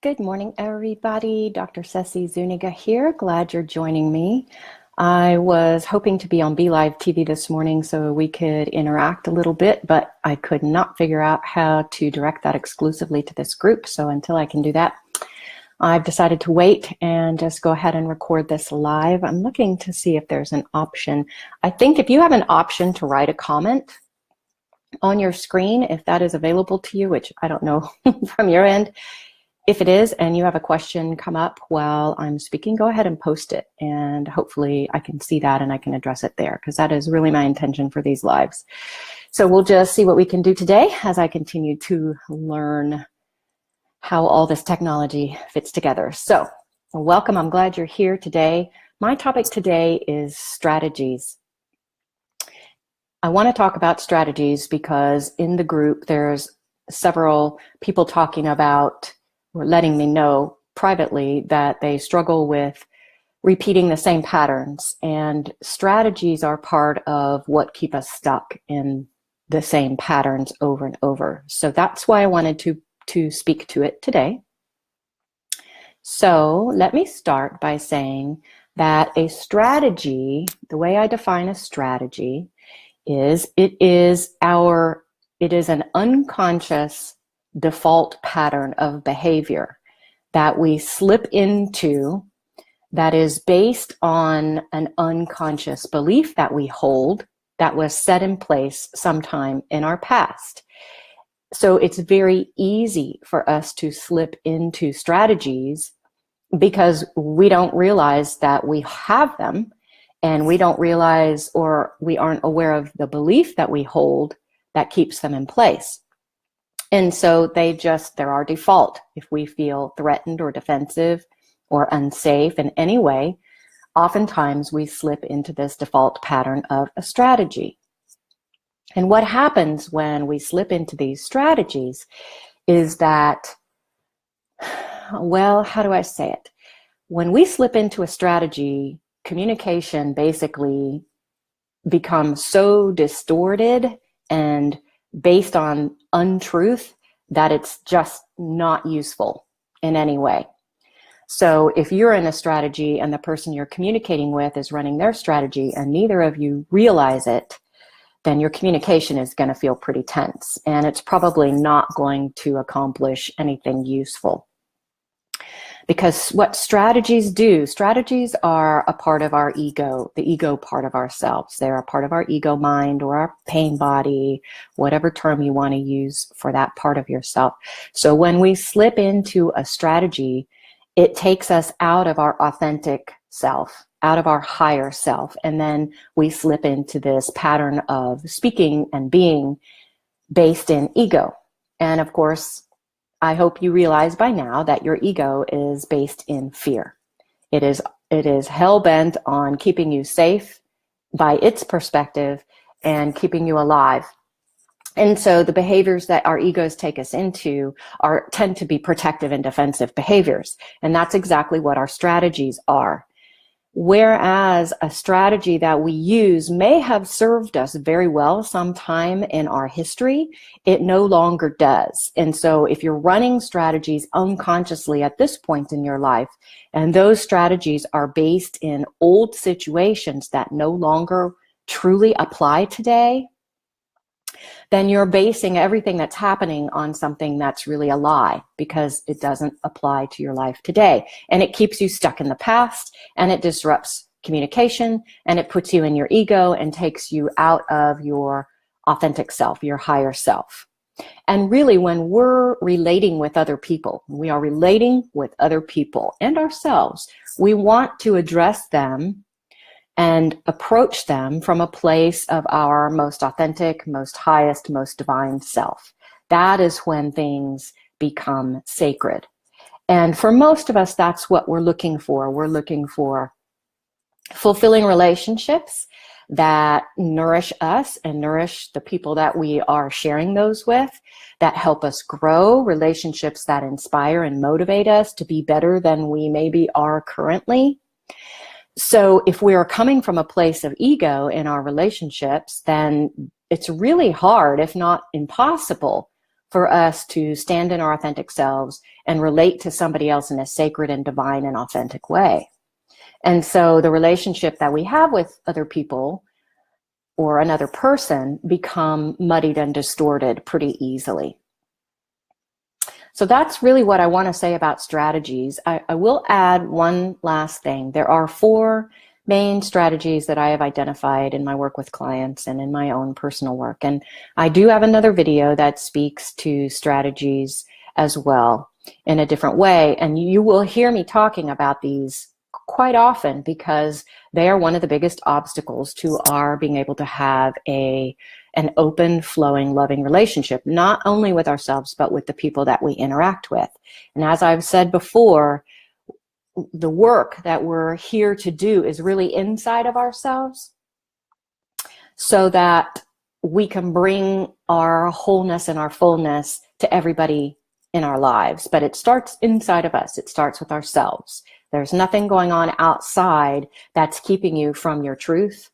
Good morning, everybody. Dr. Ceci Zúñiga here. Glad you're joining me. I was hoping to be on BeLive TV this morning so we could interact a little bit, but I could not figure out how to direct that exclusively to this group. So until I can do that, I've decided to wait and just go ahead and record this live. I'm looking to see if there's an option. I think if you have an option to write a comment on your screen, if that is available to you, which I don't know from your end, if it is, and you have a question come up while I'm speaking, go ahead and post it. And hopefully I can see that and I can address it there, because that is really my intention for these lives. So we'll just see what we can do today as I continue to learn how all this technology fits together. So welcome. I'm glad you're here today. My topic today is strategies. I want to talk about strategies because in the group there's several people talking about or letting me know privately that they struggle with repeating the same patterns, and strategies are part of what keep us stuck in the same patterns over and over. So that's why I wanted to speak to it today. So let me start by saying that a strategy, the way I define a strategy is it is an unconscious default pattern of behavior that we slip into that is based on an unconscious belief that we hold that was set in place sometime in our past. So it's very easy for us to slip into strategies because we don't realize that we have them, and we don't realize or we aren't aware of the belief that we hold that keeps them in place. And so they're our default. If we feel threatened or defensive or unsafe in any way, oftentimes we slip into this default pattern of a strategy. And what happens when we slip into these strategies is that, well, how do I say it? When we slip into a strategy, communication basically becomes so distorted and based on untruth that it's just not useful in any way. So if you're in a strategy and the person you're communicating with is running their strategy and neither of you realize it, then your communication is going to feel pretty tense, and it's probably not going to accomplish anything useful. Because what strategies do, strategies are a part of our ego, the ego part of ourselves. They're a part of our ego mind or our pain body, whatever term you want to use for that part of yourself. So when we slip into a strategy, it takes us out of our authentic self, out of our higher self, and then we slip into this pattern of speaking and being based in ego. And of course, I hope you realize by now that your ego is based in fear. It is hell-bent on keeping you safe by its perspective and keeping you alive. And so the behaviors that our egos take us into tend to be protective and defensive behaviors. And that's exactly what our strategies are. Whereas a strategy that we use may have served us very well sometime in our history, it no longer does. And so if you're running strategies unconsciously at this point in your life, and those strategies are based in old situations that no longer truly apply today, then you're basing everything that's happening on something that's really a lie because it doesn't apply to your life today. And it keeps you stuck in the past, and it disrupts communication, and it puts you in your ego and takes you out of your authentic self, your higher self. And really, when we're relating with other people, we are relating with other people and ourselves, we want to address them and approach them from a place of our most authentic, most highest, most divine self. That is when things become sacred. And for most of us, that's what we're looking for. We're looking for fulfilling relationships that nourish us and nourish the people that we are sharing those with, that help us grow, relationships that inspire and motivate us to be better than we maybe are currently. So if we are coming from a place of ego in our relationships, then it's really hard, if not impossible, for us to stand in our authentic selves and relate to somebody else in a sacred and divine and authentic way. And so the relationship that we have with other people or another person become muddied and distorted pretty easily. So that's really what I want to say about strategies. I will add one last thing. There are 4 main strategies that I have identified in my work with clients and in my own personal work. And I do have another video that speaks to strategies as well in a different way. And you will hear me talking about these quite often because they are one of the biggest obstacles to our being able to have an open, flowing, loving relationship, not only with ourselves, but with the people that we interact with. And as I've said before, the work that we're here to do is really inside of ourselves so that we can bring our wholeness and our fullness to everybody in our lives. But it starts inside of us. It starts with ourselves. There's nothing going on outside that's keeping you from your truth.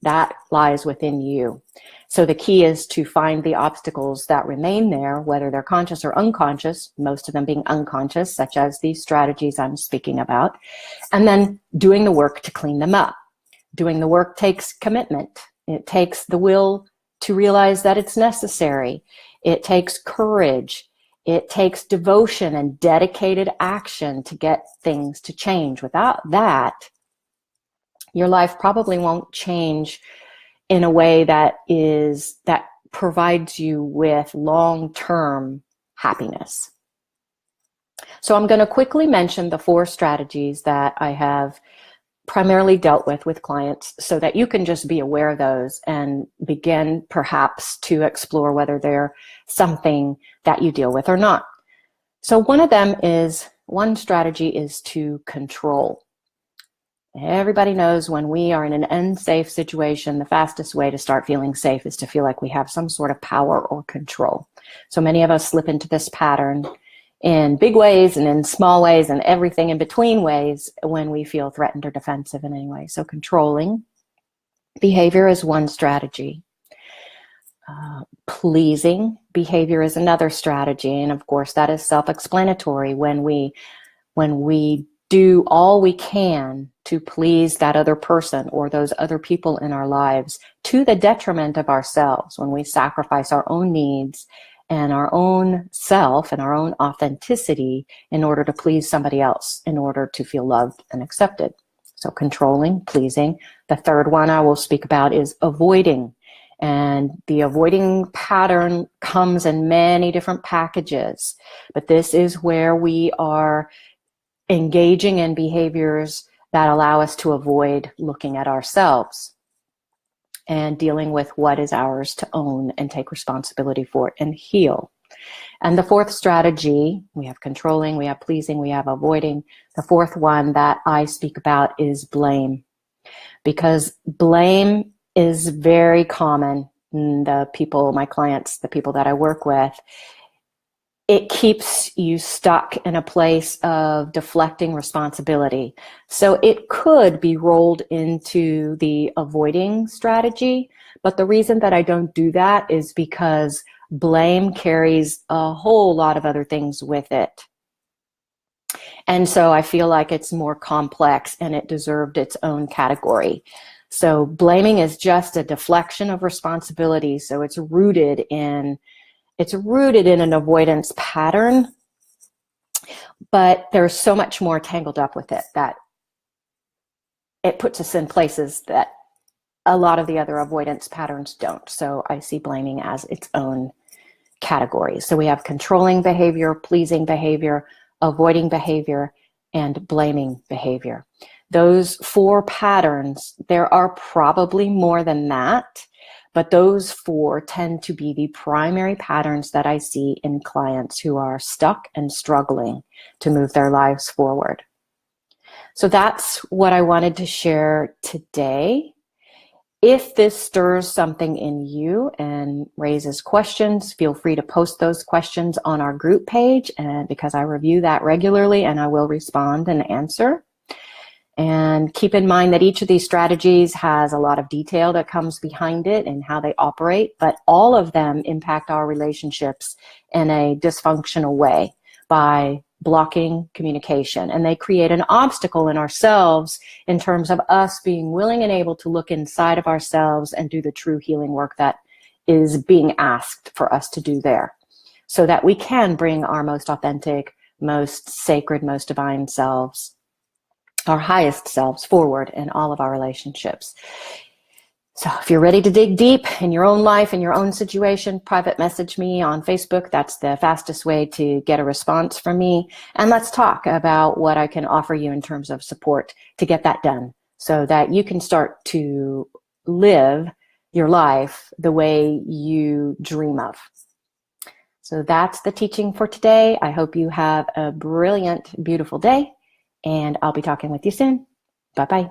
That lies within you. So the key is to find the obstacles that remain there, whether they're conscious or unconscious, most of them being unconscious, such as these strategies I'm speaking about, and then doing the work to clean them up. Doing the work takes commitment. It takes the will to realize that it's necessary. It takes courage. It takes devotion and dedicated action to get things to change. Without that, your life probably won't change in a way that provides you with long-term happiness. So I'm going to quickly mention the 4 strategies that I have primarily dealt with clients so that you can just be aware of those and begin perhaps to explore whether they're something that you deal with or not. So one strategy is to control. Everybody knows when we are in an unsafe situation, the fastest way to start feeling safe is to feel like we have some sort of power or control. So many of us slip into this pattern in big ways and in small ways and everything in between ways when we feel threatened or defensive in any way. So controlling behavior is one strategy. Pleasing behavior is another strategy. And of course, that is self-explanatory. When we do all we can to please that other person or those other people in our lives to the detriment of ourselves, when we sacrifice our own needs and our own self and our own authenticity in order to please somebody else, in order to feel loved and accepted. So controlling, pleasing. The third one I will speak about is avoiding. And the avoiding pattern comes in many different packages, but this is where we are engaging in behaviors that allow us to avoid looking at ourselves and dealing with what is ours to own and take responsibility for and heal. And the 4th strategy, we have controlling, we have pleasing, we have avoiding. The 4th one that I speak about is blame, because blame is very common in the people, my clients, the people that I work with. It keeps you stuck in a place of deflecting responsibility. So it could be rolled into the avoiding strategy, but the reason that I don't do that is because blame carries a whole lot of other things with it. And so I feel like it's more complex and it deserved its own category. So blaming is just a deflection of responsibility. So it's rooted in an avoidance pattern, but there's so much more tangled up with it that it puts us in places that a lot of the other avoidance patterns don't. So I see blaming as its own category. So we have controlling behavior, pleasing behavior, avoiding behavior, and blaming behavior. Those 4 patterns, there are probably more than that, but those 4 tend to be the primary patterns that I see in clients who are stuck and struggling to move their lives forward. So that's what I wanted to share today. If this stirs something in you and raises questions, feel free to post those questions on our group page, and because I review that regularly and I will respond and answer. And keep in mind that each of these strategies has a lot of detail that comes behind it and how they operate, but all of them impact our relationships in a dysfunctional way by blocking communication. And they create an obstacle in ourselves in terms of us being willing and able to look inside of ourselves and do the true healing work that is being asked for us to do there, so that we can bring our most authentic, most sacred, most divine selves, our highest selves, forward in all of our relationships. So if you're ready to dig deep in your own life, in your own situation, private message me on Facebook. That's the fastest way to get a response from me. And let's talk about what I can offer you in terms of support to get that done, so that you can start to live your life the way you dream of. So that's the teaching for today. I hope you have a brilliant, beautiful day. And I'll be talking with you soon. Bye-bye.